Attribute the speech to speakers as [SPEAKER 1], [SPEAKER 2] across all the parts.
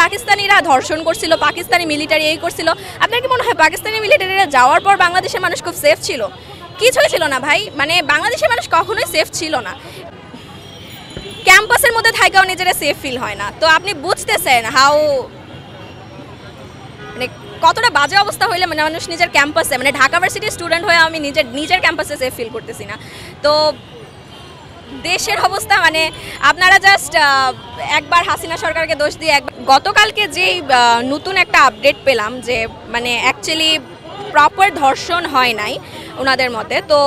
[SPEAKER 1] পাকিস্তানিরা ধর্ষণ করছিল, পাকিস্তানি মিলিটারি এই করছিল। আপনার কি মনে হয় পাকিস্তানি মিলিটারিরা যাওয়ার পর বাংলাদেশের মানুষ খুব সেফ ছিল? কিছুই ছিল না ভাই, মানে বাংলাদেশের মানুষ কখনোই সেফ ছিল না। ক্যাম্পাসের মধ্যে থাকাও নিজেরা সেফ ফিল হয় না। তো আপনি বুঝতেছেন হাউ মানে কতটা বাজে অবস্থা হইলে মানে মানুষ নিজের ক্যাম্পাসে, মানে ঢাকা ভার্সিটির স্টুডেন্ট হয়ে আমি নিজের ক্যাম্পাসে সেফ ফিল করতেছি না। তো দেশের অবস্থা মানে আপনারা জাস্ট একবার হাসিনা সরকারকে দোষ দিয়ে গতকালকে যেই নতুন একটা আপডেট পেলাম যে মানে অ্যাকচুয়ালি প্রপার ধর্ষণ হয় নাই ওনাদের মতে। তো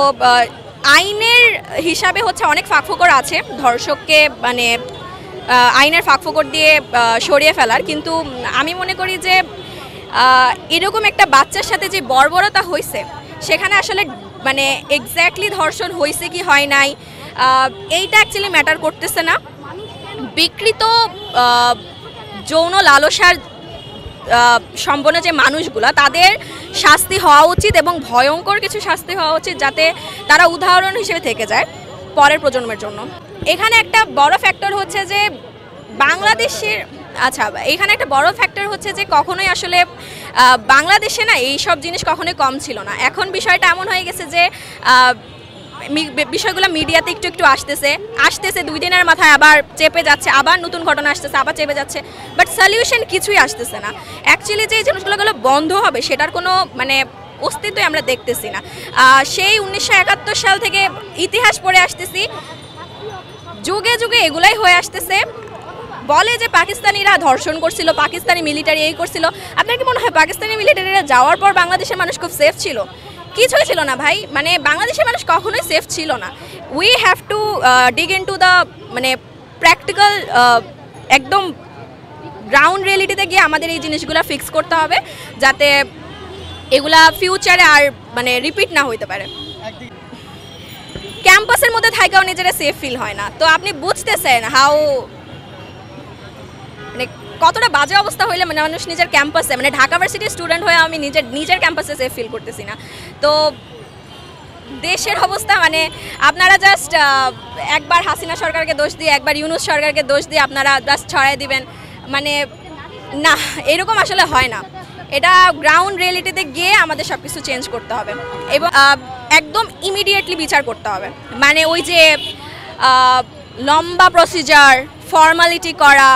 [SPEAKER 1] আইনের হিসাবে হচ্ছে অনেক ফাঁকফোকর আছে ধর্ষককে মানে আইনের ফাঁকফোকর দিয়ে সরিয়ে ফেলার, কিন্তু আমি মনে করি যে এরকম একটা বাচ্চার সাথে যে বর্বরতা হয়েছে সেখানে আসলে মানে এক্স্যাক্টলি ধর্ষণ হয়েছে কি হয় নাই এইটা অ্যাকচুয়ালি ম্যাটার করতেছে না। বিকৃত যৌন লালসার সম্পন্ন যে মানুষগুলা তাদের শাস্তি হওয়া উচিত এবং ভয়ঙ্কর কিছু শাস্তি হওয়া উচিত যাতে তারা উদাহরণ হিসেবে থেকে যায় পরের প্রজন্মের জন্য। এখানে একটা বড় ফ্যাক্টর হচ্ছে যে বাংলাদেশের এখানে একটা বড় ফ্যাক্টর হচ্ছে যে কখনোই আসলে বাংলাদেশে না এই সব জিনিস কখনোই কম ছিল না। এখন বিষয়টা এমন হয়ে গেছে যে বিষয়গুলো মিডিয়াতে একটু একটু আসতেছে 2 দিনের মাথায় আবার চেপে যাচ্ছে, আবার নতুন ঘটনা আসতেছে, আবার চেপে যাচ্ছে, বাট সলিউশন কিছুই আসতেছে না। অ্যাকচুয়ালি যে জিনিসগুলো বন্ধ হবে সেটার কোনো মানে অস্তিত্বই আমরা দেখতেছি না। সেই 1971 সাল থেকে ইতিহাস পড়ে আসতেছি, যুগে যুগে এগুলাই হয়ে আসতেছে। বলে যে পাকিস্তানিরা ধর্ষণ করছিল, পাকিস্তানি মিলিটারি এই করছিল। আপনার কি মনে হয় পাকিস্তানি মিলিটারিরা যাওয়ার পর বাংলাদেশের মানুষ খুব সেফ ছিল? কিছুই ছিল না ভাই, মানে বাংলাদেশের মানুষ কখনোই সেফ ছিল না। We have to ডিগ into the মানে প্র্যাকটিক্যাল একদম গ্রাউন্ড রিয়েলিটিতে গিয়ে আমাদের এই জিনিসগুলো ফিক্স করতে হবে যাতে এগুলা ফিউচারে আর মানে রিপিট না হইতে পারে। ক্যাম্পাসের মধ্যে থাকাও নিজেরা সেফ ফিল হয় না। তো আপনি বুঝতেছেন হাউ মানে কতটা বাজে অবস্থা হইলে মানে মানুষ নিজের ক্যাম্পাসে, মানে ঢাকা ভার্সিটির স্টুডেন্ট হয়ে আমি নিজের ক্যাম্পাসে সেফ ফিল করতেছি না। তো দেশের অবস্থা মানে আপনারা জাস্ট একবার হাসিনা সরকারকে দোষ দিয়ে, একবার ইউনূস সরকারকে দোষ দিয়ে আপনারা জাস্ট ছড়াই দিবেন, মানে না, এরকম আসলে হয় না। এটা গ্রাউন্ড রিয়েলিটিতে গিয়ে আমাদের সব কিছু চেঞ্জ করতে হবে এবং একদম ইমিডিয়েটলি বিচার করতে হবে। মানে ওই যে লম্বা প্রসিজার, ফর্মালিটি করা,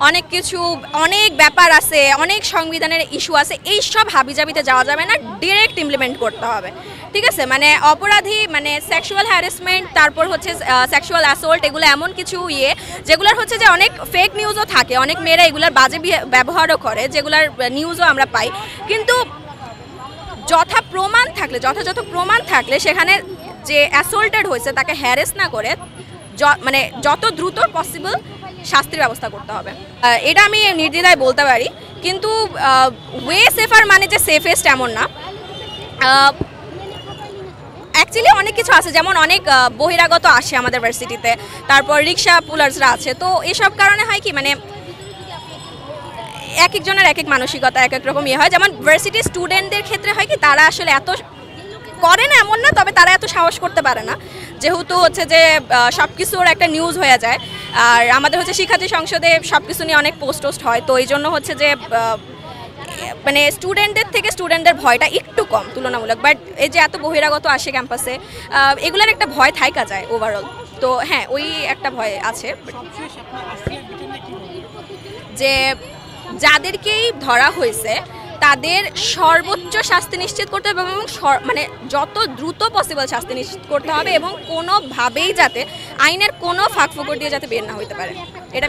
[SPEAKER 1] অনেক কিছু, অনেক ব্যাপার আছে, অনেক সংবিধানের ইস্যু আছে, এই সব হাবিজাবিতে যাওয়া যাবে না, ডিরেক্ট ইমপ্লিমেন্ট করতে হবে, ঠিক আছে? মানে অপরাধী মানে সেক্সুয়াল হ্যারাসমেন্ট, তারপর হচ্ছে সেক্সুয়াল অ্যাসল্ট, এগুলো এমন কিছু যেগুলোর হচ্ছে যে অনেক ফেক নিউজও থাকে, অনেক মেয়েরা এগুলোর বাজে ব্যবহারও করে, যেগুলোর নিউজও আমরা পাই। কিন্তু যথাযথ প্রমাণ থাকলে সেখানে যে অ্যাসল্টেড হয়েছে তাকে হ্যারেস না করে মানে যত দ্রুত পসিবল শাস্তির ব্যবস্থা করতে হবে। এটা আমি নির্দ্বিধায় বলতে পারি। কিন্তু ওয়ে সেফার মানে যে সেফেস্ট এমন না। অ্যাকচুয়ালি অনেক কিছু আছে, যেমন অনেক বহিরাগত আসে আমাদের ভার্সিটিতে, তারপর রিক্সা পুলার্সরা আছে। তো এসব কারণে হয় কি মানে এক একজনের এক এক মানসিকতা, এক এক রকম হয়। যেমন ভার্সিটির স্টুডেন্টদের ক্ষেত্রে হয় কি তারা আসলে এত করে না এমন না, তবে তারা এত সাহস করতে পারে না, যেহেতু হচ্ছে যে সব কিছুর একটা নিউজ হয়ে যায়। আর আমাদের হচ্ছে শিক্ষার্থী সংসদে সব কিছু নিয়ে অনেক পোস্ট হয়, তো এই জন্য হচ্ছে যে মানে স্টুডেন্টদের ভয়টা একটু কম তুলনামূলক। বাট এই যে এত বহিরাগত আসে ক্যাম্পাসে, এগুলোর একটা ভয় থাকা যায় ওভারঅল। তো হ্যাঁ, ওই একটা ভয় আছে যে যাদেরকেই ধরা হয়েছে তাদের সর্বোচ্চ শাস্তি নিশ্চিত করতে হবে এবং মানে যত দ্রুত পসিবল শাস্তি নিশ্চিত করতে হবে এবং কোনোভাবেই যাতে আইনের কোনো ফাঁকফোকর দিয়ে যাতে বের না হইতে পারে, এটা